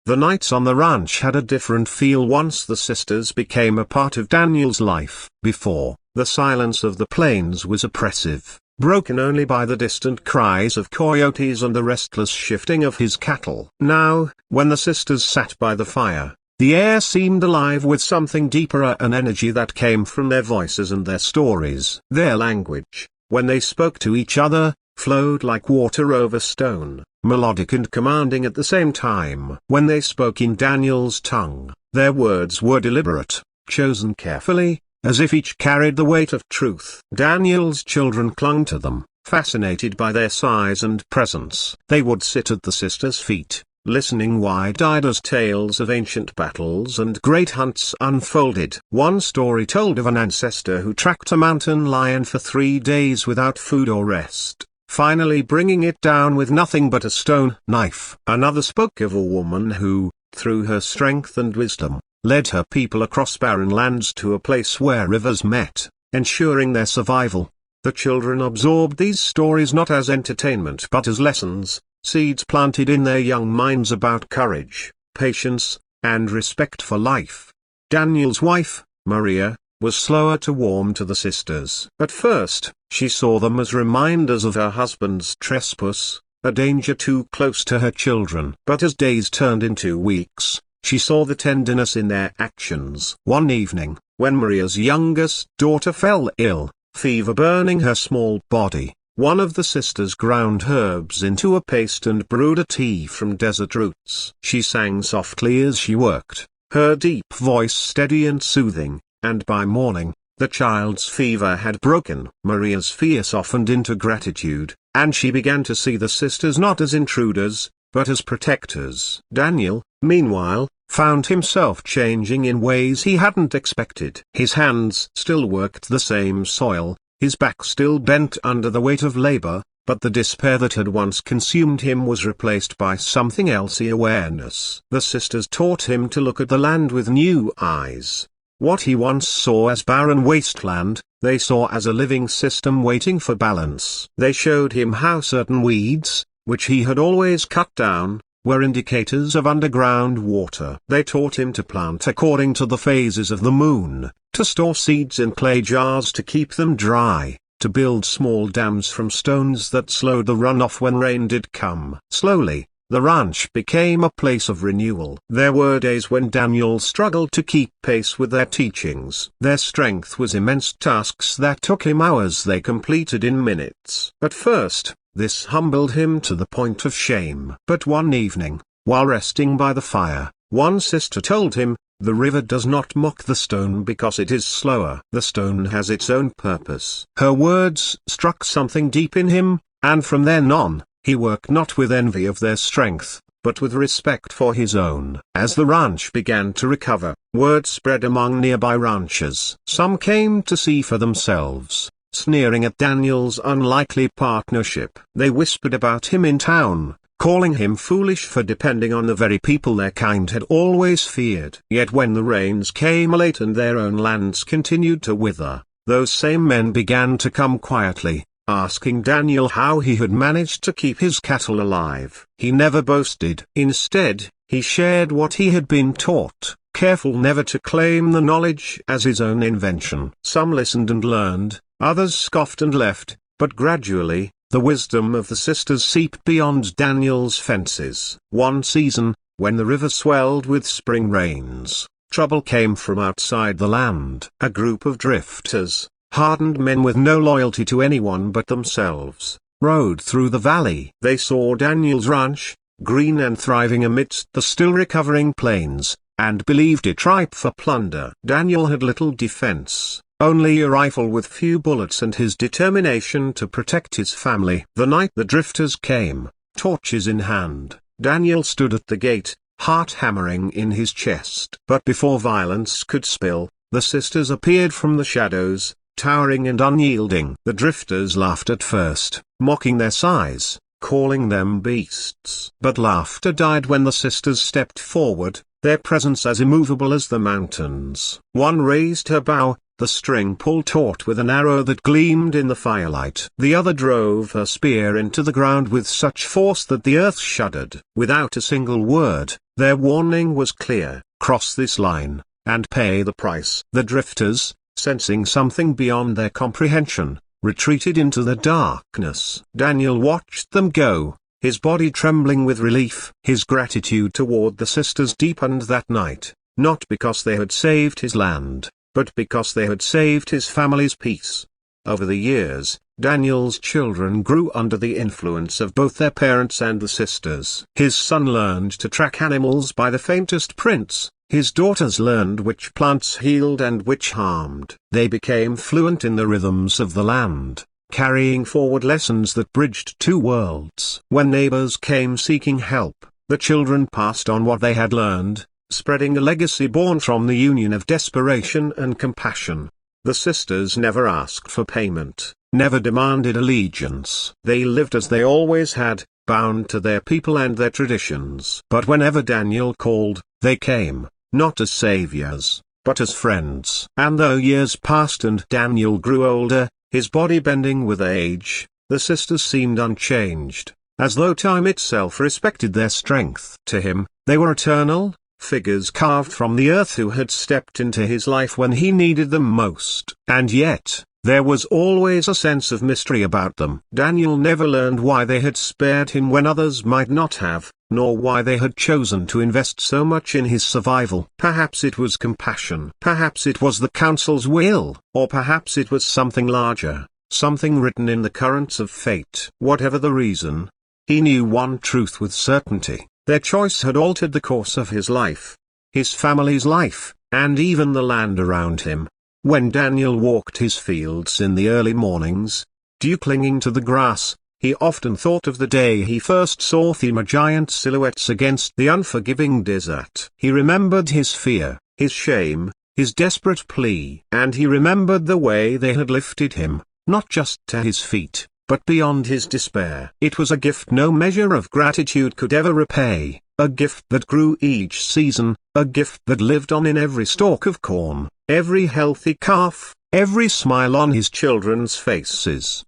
The nights on the ranch had a different feel once the sisters became a part of Daniel's life. Before, the silence of the plains was oppressive, broken only by the distant cries of coyotes and the restless shifting of his cattle. Now, when the sisters sat by the fire, the air seemed alive with something deeper, an energy that came from their voices and their stories. Their language, when they spoke to each other, flowed like water over stone, melodic and commanding at the same time. When they spoke in Daniel's tongue, their words were deliberate, chosen carefully, as if each carried the weight of truth. Daniel's children clung to them, fascinated by their size and presence. They would sit at the sisters' feet, listening wide-eyed as tales of ancient battles and great hunts unfolded. One story told of an ancestor who tracked a mountain lion for 3 days without food or rest, finally bringing it down with nothing but a stone knife. Another spoke of a woman who, through her strength and wisdom, led her people across barren lands to a place where rivers met, ensuring their survival. The children absorbed these stories not as entertainment but as lessons, seeds planted in their young minds about courage, patience, and respect for life. Daniel's wife, Maria, was slower to warm to the sisters. At first, she saw them as reminders of her husband's trespass, a danger too close to her children. But as days turned into weeks, she saw the tenderness in their actions. One evening, when Maria's youngest daughter fell ill, fever burning her small body, one of the sisters ground herbs into a paste and brewed a tea from desert roots. She sang softly as she worked, her deep voice steady and soothing, and by morning, the child's fever had broken. Maria's fear softened into gratitude, and she began to see the sisters not as intruders, but as protectors. Daniel, meanwhile, found himself changing in ways he hadn't expected. His hands still worked the same soil, his back still bent under the weight of labor, but the despair that had once consumed him was replaced by something else: awareness. The sisters taught him to look at the land with new eyes. What he once saw as barren wasteland, they saw as a living system waiting for balance. They showed him how certain weeds, which he had always cut down, were indicators of underground water. They taught him to plant according to the phases of the moon, to store seeds in clay jars to keep them dry, to build small dams from stones that slowed the runoff when rain did come. Slowly, the ranch became a place of renewal. There were days when Daniel struggled to keep pace with their teachings. Their strength was immense. Tasks that took him hours they completed in minutes. At first, this humbled him to the point of shame. But one evening, while resting by the fire, one sister told him, "The river does not mock the stone because it is slower. The stone has its own purpose." Her words struck something deep in him, and from then on, he worked not with envy of their strength, but with respect for his own. As the ranch began to recover, word spread among nearby ranchers. Some came to see for themselves, sneering at Daniel's unlikely partnership. They whispered about him in town, calling him foolish for depending on the very people their kind had always feared. Yet when the rains came late and their own lands continued to wither, those same men began to come quietly, asking Daniel how he had managed to keep his cattle alive. He never boasted. Instead, he shared what he had been taught, careful never to claim the knowledge as his own invention. Some listened and learned, others scoffed and left, but gradually, the wisdom of the sisters seeped beyond Daniel's fences. One season, when the river swelled with spring rains, trouble came from outside the land. A group of drifters, hardened men with no loyalty to anyone but themselves, rode through the valley. They saw Daniel's ranch, green and thriving amidst the still recovering plains, and believed it ripe for plunder. Daniel had little defense, only a rifle with few bullets and his determination to protect his family. The night the drifters came, torches in hand, Daniel stood at the gate, heart hammering in his chest. But before violence could spill, the sisters appeared from the shadows, towering and unyielding. The drifters laughed at first, mocking their size, calling them beasts. But laughter died when the sisters stepped forward, their presence as immovable as the mountains. One raised her bow, the string pulled taut with an arrow that gleamed in the firelight. The other drove her spear into the ground with such force that the earth shuddered. Without a single word, Their warning was clear: cross this line, and pay the price. The drifters, sensing something beyond their comprehension, retreated into the darkness. Daniel watched them go, his body trembling with relief. His gratitude toward the sisters deepened that night, not because they had saved his land, but because they had saved his family's peace. Over the years, Daniel's children grew under the influence of both their parents and the sisters. His son learned to track animals by the faintest prints. His daughters learned which plants healed and which harmed. They became fluent in the rhythms of the land, carrying forward lessons that bridged two worlds. When neighbors came seeking help, the children passed on what they had learned, spreading a legacy born from the union of desperation and compassion. The sisters never asked for payment, never demanded allegiance. They lived as they always had, bound to their people and their traditions. But whenever Daniel called, they came, not as saviors, but as friends. And though years passed and Daniel grew older, his body bending with age, the sisters seemed unchanged, as though time itself respected their strength. To him, they were eternal, figures carved from the earth who had stepped into his life when he needed them most. And yet, there was always a sense of mystery about them. Daniel never learned why they had spared him when others might not have, nor why they had chosen to invest so much in his survival. Perhaps it was compassion. Perhaps it was the council's will. Or perhaps it was something larger, something written in the currents of fate. Whatever the reason, he knew one truth with certainty: their choice had altered the course of his life, his family's life, and even the land around him. When Daniel walked his fields in the early mornings, dew clinging to the grass, he often thought of the day he first saw giant silhouettes against the unforgiving desert. He remembered his fear, his shame, his desperate plea. And he remembered the way they had lifted him, not just to his feet, but beyond his despair. It was a gift no measure of gratitude could ever repay, a gift that grew each season, a gift that lived on in every stalk of corn, every healthy calf, every smile on his children's faces.